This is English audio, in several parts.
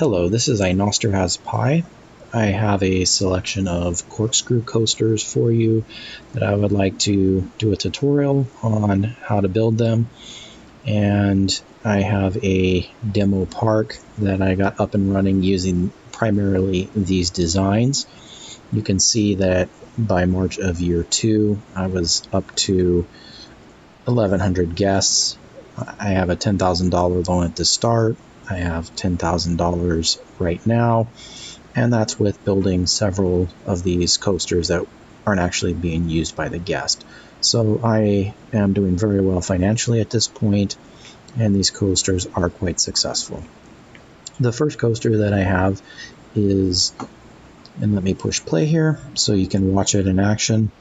Hello, this is Inoster Has Pie. I have a selection of corkscrew coasters for you that I would like to do a tutorial on how to build them. And I have a demo park that I got up and running using primarily these designs. You can see that by March of year 2, I was up to 1,100 guests. I have a $10,000 loan at the start. I have $10,000 right now, and that's with building several of these coasters that aren't actually being used by the guest. So I am doing very well financially at this point, and these coasters are quite successful. The first coaster that I have is, and let me push play here so you can watch it in action.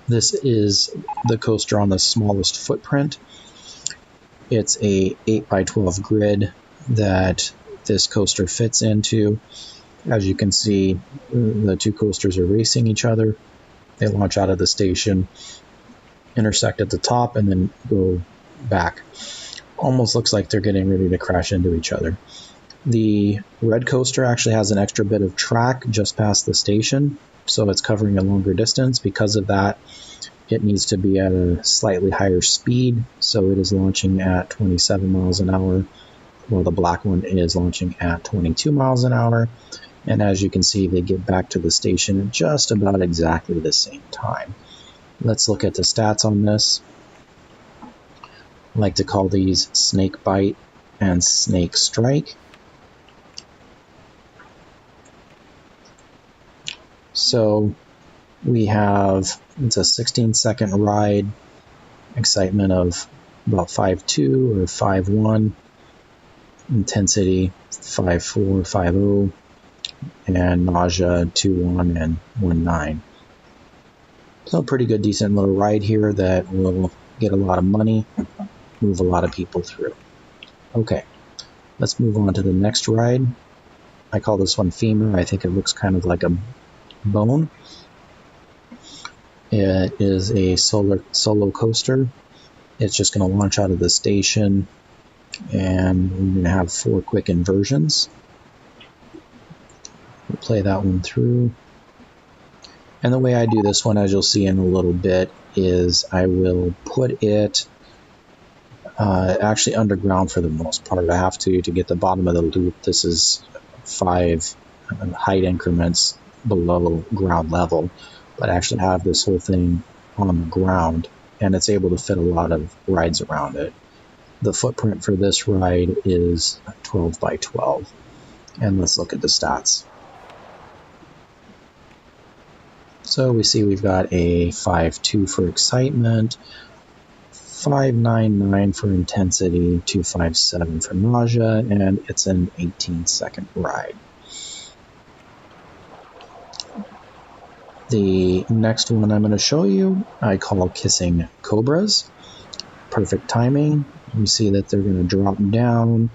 This is the coaster on the smallest footprint. It's a 8x12 grid that this coaster fits into. As you can see, the two coasters are racing each other. They launch out of the station, intersect at the top, and then go back. Almost looks like they're getting ready to crash into each other. The red coaster actually has an extra bit of track just past the station, so it's covering a longer distance. Because of that, it needs to be at a slightly higher speed, so it is launching at 27 miles an hour, while the black one is launching at 22 miles an hour. And as you can see, they get back to the station at just about exactly the same time. Let's look at the stats on this. I like to call these snake bite and snake strike. So we have, it's a 16-second ride, excitement of about 5.2 or 5.1, intensity 5.4, 5.0, and nausea 2.1 and 1.9. So a pretty good, decent little ride here that will get a lot of money, move a lot of people through. Okay, let's move on to the next ride. I call this one femur. I think it looks kind of like a bone. It is a solo coaster. It's just going to launch out of the station, and we're going to have 4 quick inversions. We'll play that one through. And the way I do this one, as you'll see in a little bit, is I will put it actually underground for the most part. I have to get the bottom of the loop. This is 5 height increments below ground level, but I actually have this whole thing on the ground, and it's able to fit a lot of rides around it. The footprint for this ride is 12 by 12. And let's look at the stats. So we see we've got a 5.2 for excitement, 5.99 for intensity, 2.57 for nausea, and it's an 18-second ride. The next one I'm going to show you, I call Kissing Cobras. Perfect timing. You see that they're going to drop down,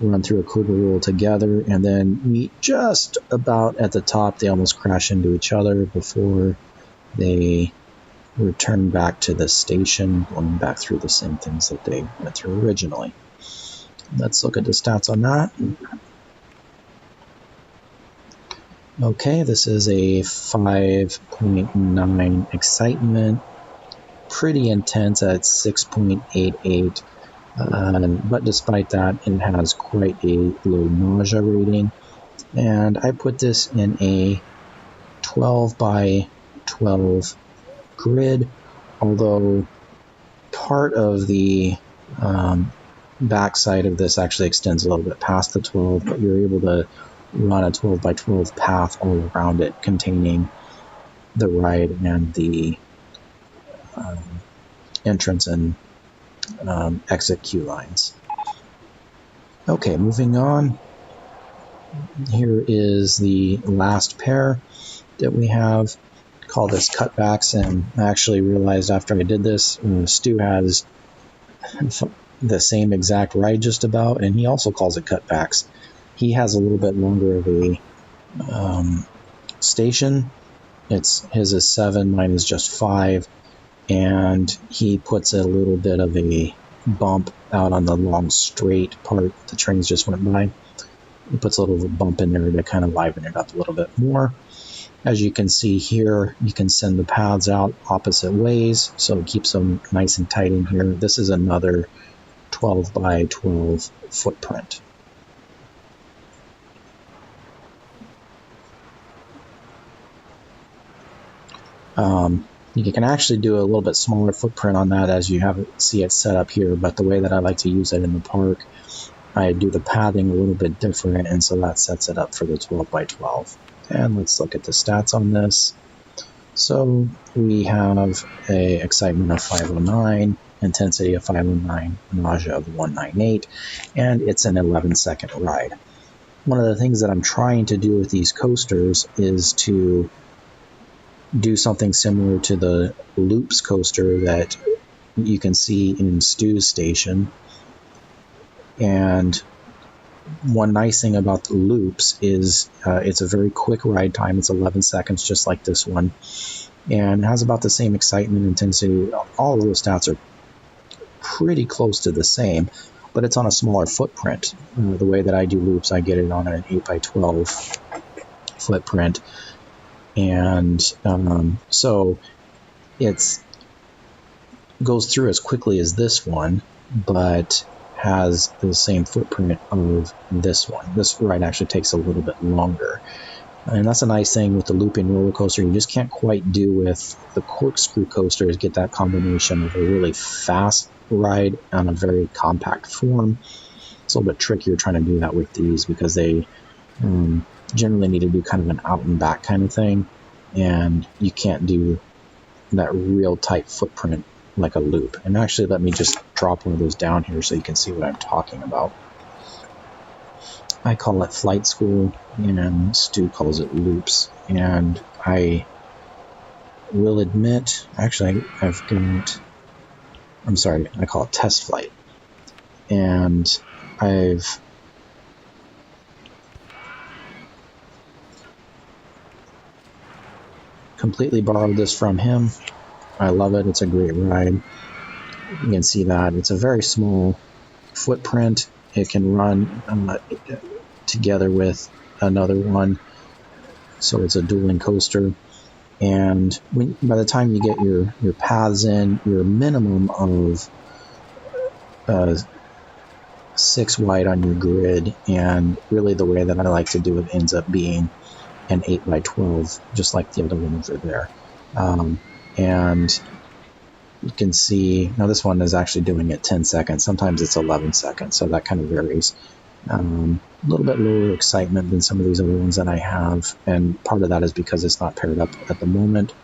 run through a cobra roll together, and then meet just about at the top. They almost crash into each other before they return back to the station, going back through the same things that they went through originally. Let's look at the stats on that. Okay, this is a 5.9 excitement, pretty intense at 6.88, but despite that, it has quite a low nausea rating. And I put this in a 12 by 12 grid, although part of the backside of this actually extends a little bit past the 12, but you're able to run a 12 by 12 path all around it, containing the ride and the entrance and exit queue lines. Okay, moving on. Here is the last pair that we have. Call this cutbacks, and I actually realized after I did this, Stu has the same exact ride just about, and he also calls it cutbacks. He has a little bit longer of a station. His is 7, mine is just 5, and he puts a little bit of a bump out on the long straight part the trains just went by. It puts a little bump in there to kind of liven it up a little bit more. As you can see here, you can send the paths out opposite ways, so it keeps them nice and tight in here. This is another 12 by 12 footprint. You can actually do a little bit smaller footprint on that as you see it set up here, but the way that I like to use it in the park, I do the pathing a little bit different, and so that sets it up for the 12 by 12. And let's look at the stats on this. So we have a excitement of 509, intensity of 509, nausea of 198, and it's an 11-second ride. One of the things that I'm trying to do with these coasters is to do something similar to the Loops coaster that you can see in Stu's station. And one nice thing about the Loops is it's a very quick ride time. It's 11 seconds, just like this one, and has about the same excitement intensity. All of those stats are pretty close to the same, but it's on a smaller footprint. The way that I do Loops, I get it on an 8 by 12 footprint, and so it goes through as quickly as this one, but has the same footprint of this one. This ride actually takes a little bit longer, and that's a nice thing with the looping roller coaster. You just can't quite do with the corkscrew coaster, is get that combination of a really fast ride on a very compact form. It's a little bit trickier trying to do that with these because they generally need to do kind of an out and back kind of thing, and you can't do that real tight footprint like a loop. And actually, let me just drop one of those down here so you can see what I'm talking about. I call it flight school, and Stu calls it Loops. And I will admit, actually, I call it test flight. And I've completely borrowed this from him. I love it. It's a great ride. You can see that it's a very small footprint. It can run together with another one, so it's a dueling coaster. And by the time you get your paths in, your minimum of 6 wide on your grid, and really the way that I like to do it ends up being an 8 by 12, just like the other ones are there. And you can see, now this one is actually doing it 10 seconds. Sometimes it's 11 seconds, so that kind of varies. A little bit lower excitement than some of these other ones that I have, and part of that is because it's not paired up at the moment.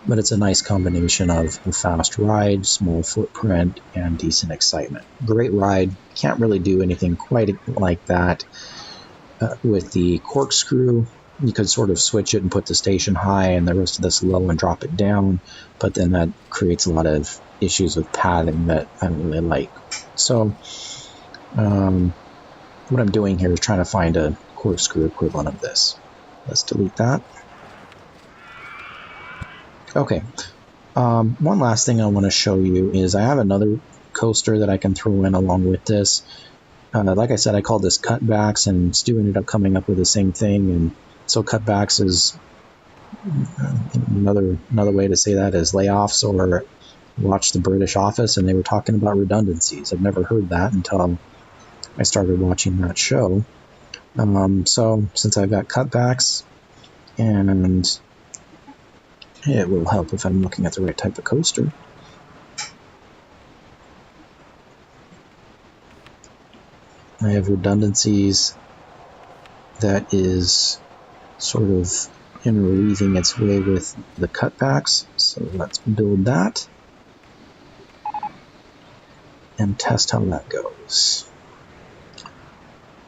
But it's a nice combination of a fast ride, small footprint, and decent excitement. Great ride. Can't really do anything quite like that with the corkscrew. You could sort of switch it and put the station high and the rest of this low and drop it down, but then that creates a lot of issues with padding that I don't really like. So what I'm doing here is trying to find a corkscrew equivalent of this. Let's delete that. Okay, one last thing I want to show you is I have another coaster that I can throw in along with this. Like I said, I called this cutbacks, and Stu ended up coming up with the same thing. And so cutbacks is another way to say that is layoffs, or watch The British Office, and they were talking about redundancies. I've never heard that until I started watching that show. So since I've got cutbacks, and it will help if I'm looking at the right type of coaster. I have redundancies that is sort of interweaving its way with the cutbacks. So let's build that and test how that goes.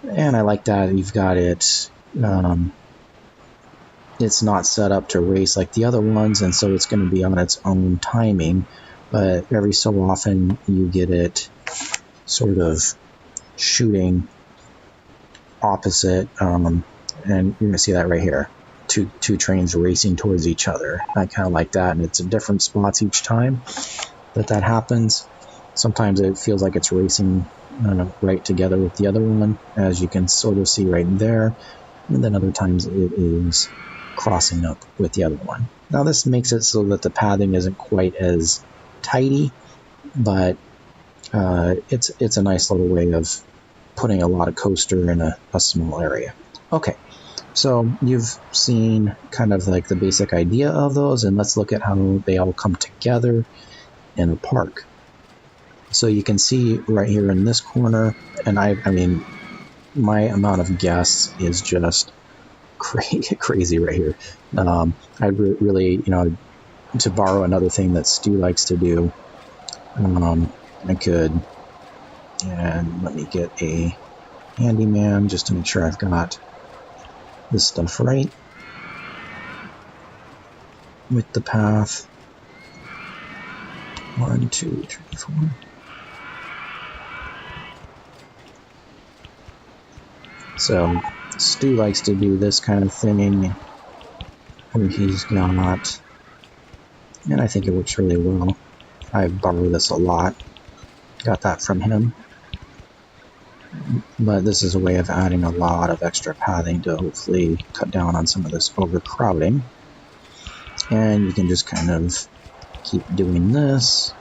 And I like that you've got it, it's not set up to race like the other ones, and so it's going to be on its own timing, but every so often you get it sort of shooting opposite, and you're going to see that right here. Two trains racing towards each other. I kind of like that, and it's in different spots each time that happens. Sometimes it feels like it's racing right together with the other one, as you can sort of see right there, and then other times it is crossing up with the other one. Now this makes it so that the pathing isn't quite as tidy, but it's a nice little way of putting a lot of coaster in a small area. Okay, so you've seen kind of like the basic idea of those, and let's look at how they all come together in a park. So you can see right here in this corner, and I mean, my amount of guests is just crazy right here. I really, to borrow another thing that Stu likes to do, I could, and let me get a handyman just to make sure I've got this stuff right with the path. 1, 2, 3, 4. So Stu likes to do this kind of thing where he's got, and I think it works really well. I borrow this a lot. Got that from him. But this is a way of adding a lot of extra pathing to hopefully cut down on some of this overcrowding. And you can just kind of keep doing this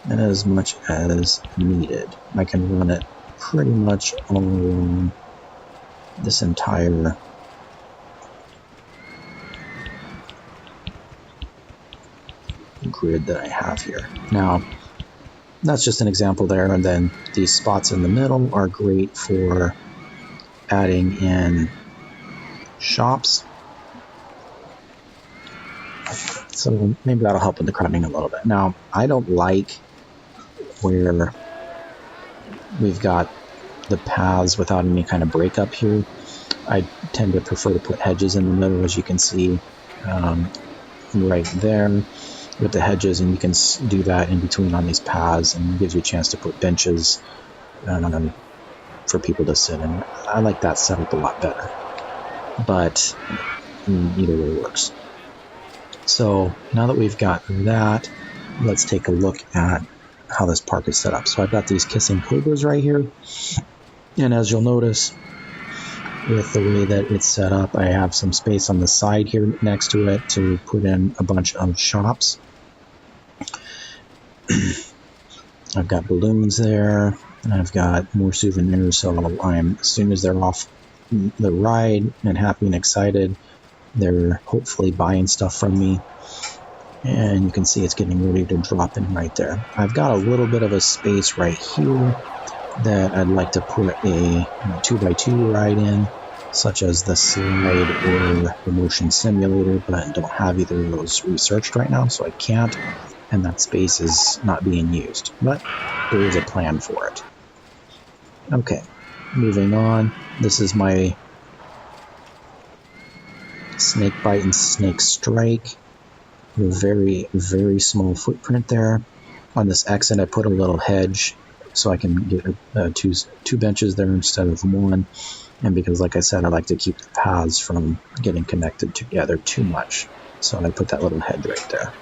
as much as needed. I can run it pretty much all along this entire grid that I have here. Now, that's just an example there, and then these spots in the middle are great for adding in shops. So maybe that'll help with the crowding a little bit. Now, I don't like where we've got the paths without any kind of breakup here. I tend to prefer to put hedges in the middle, as you can see right there with the hedges, and you can do that in between on these paths, and it gives you a chance to put benches for people to sit in. I like that setup a lot better, but either way works. So now that we've got that, let's take a look at how this park is set up. So I've got these kissing cobras right here, and as you'll notice with the way that it's set up, I have some space on the side here next to it to put in a bunch of shops. I've got balloons there, and I've got more souvenirs, so as soon as they're off the ride and happy and excited, they're hopefully buying stuff from me, and you can see it's getting ready to drop in right there. I've got a little bit of a space right here that I'd like to put a 2x2 ride in, such as the slide or the motion simulator, but I don't have either of those researched right now, so I can't, and that space is not being used, but there is a plan for it. Okay, moving on. This is my snake bite and snake strike. A very, very small footprint there. On this exit, I put a little hedge so I can get two benches there instead of one. And because, like I said, I like to keep the paths from getting connected together too much, so I put that little hedge right there.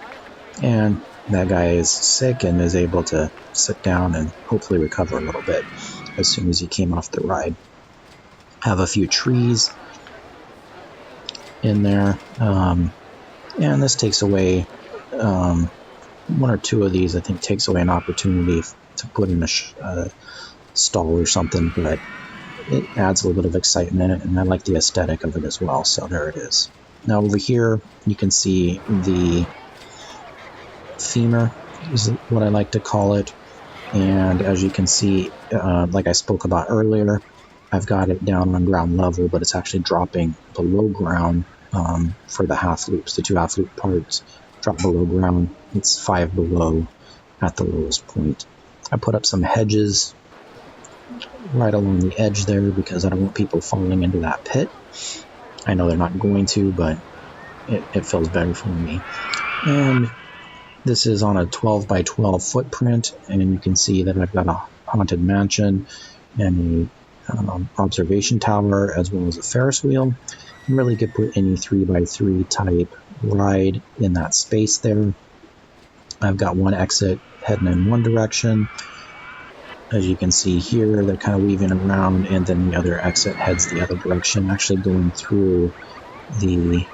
And that guy is sick and is able to sit down and hopefully recover a little bit as soon as he came off the ride. Have a few trees in there, and this takes away one or two of these. I think takes away an opportunity to put in a stall or something, but it adds a little bit of excitement, and I like the aesthetic of it as well. So there it is. Now over here you can see the femur is what I like to call it, and as you can see, like I spoke about earlier, I've got it down on ground level, but it's actually dropping below ground for the half loops. The two half loop parts drop below ground. It's 5 below at the lowest point. I put up some hedges right along the edge there because I don't want people falling into that pit. I know they're not going to, but it feels better for me. And this is on a 12 by 12 footprint, and you can see that I've got a haunted mansion and a observation tower as well as a Ferris wheel. You really could put any 3x3 type ride in that space there. I've got one exit heading in one direction, As you can see here, they're kind of weaving around, and then the other exit heads the other direction, actually going through the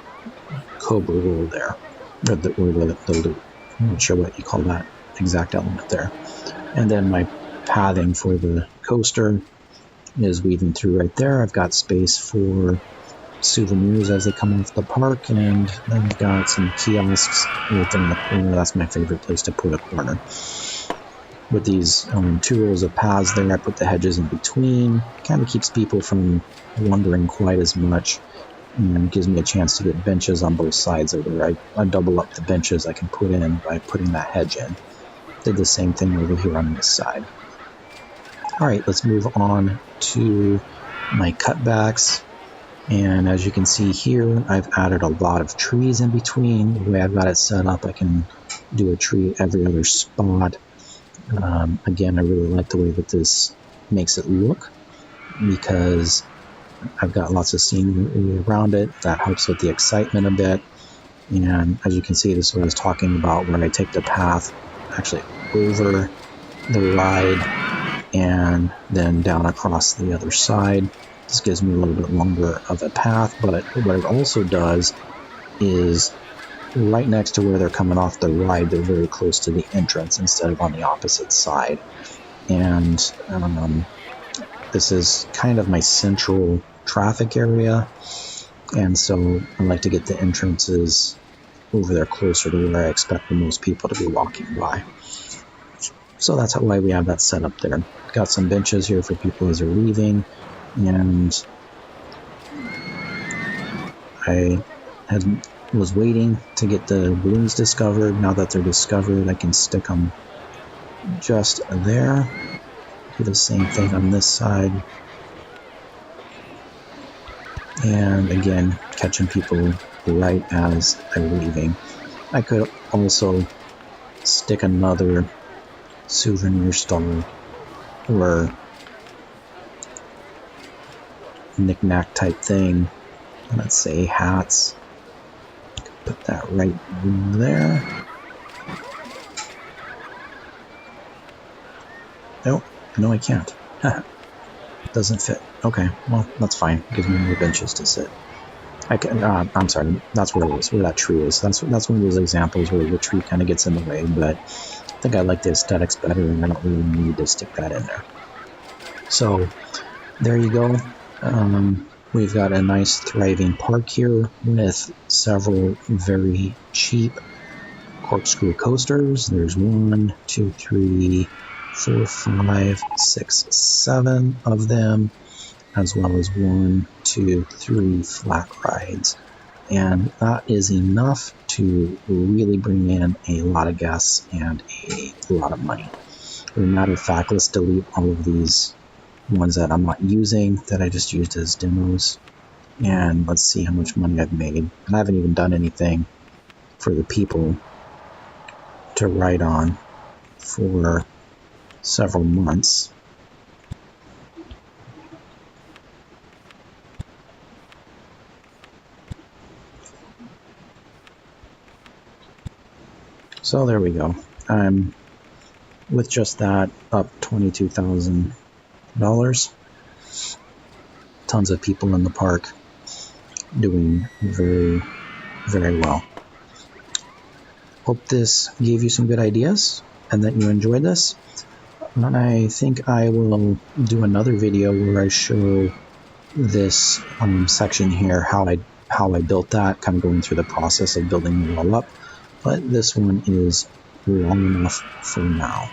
cobra roll there, or the loop. I'm not sure what you call that exact element there. And then my pathing for the coaster is weaving through right there. I've got space for souvenirs as they come off the park, and then I've got some kiosks right there in the corner. That's my favorite place to put a corner. With these 2 rows of paths there, I put the hedges in between. Kind of keeps people from wandering quite as much, and gives me a chance to get benches on both sides of there. I double up the benches I can put in by putting that hedge in. Did the same thing over here on this side. Alright, let's move on to my cutbacks. And as you can see here, I've added a lot of trees in between. The way I've got it set up, I can do a tree every other spot. Again, I really like the way that this makes it look, because I've got lots of scenery around it. That helps with the excitement a bit. And as you can see, this is what I was talking about, when I take the path actually over the ride and then down across the other side. This gives me a little bit longer of a path, but what it also does is right next to where they're coming off the ride, they're very close to the entrance instead of on the opposite side. And this is kind of my central traffic area, and so I like to get the entrances over there closer to where I expect the most people to be walking by. So that's why we have that set up there. Got some benches here for people as they're leaving, and I was waiting to get the balloons discovered. Now that they're discovered, I can stick them just there. Do the same thing on this side. And again, catching people right as they're leaving. I could also stick another souvenir stall or knick-knack type thing. Let's say hats. Put that right there. Nope, no I can't. Doesn't fit. Okay, well, that's fine. Gives me more benches to sit. I can. I'm sorry. That's where it is. Where that tree is. That's one of those examples where the tree kind of gets in the way. But I think I like the aesthetics better, and I don't really need to stick that in there. So there you go. We've got a nice thriving park here with several very cheap corkscrew coasters. There's 1, 2, 3, 4, 5, 6, 7 of them, as well as 1, 2, 3 flat rides. And that is enough to really bring in a lot of guests and a lot of money. As a matter of fact, let's delete all of these ones that I'm not using, that I just used as demos, and let's see how much money I've made. And I haven't even done anything for the people to ride on for several months. So there we go. I'm with just that up $22,000. Tons of people in the park doing very, very well. Hope this gave you some good ideas and that you enjoyed this. And I think I will do another video where I show this section here, how I built that, kind of going through the process of building it all up. But this one is long enough for now.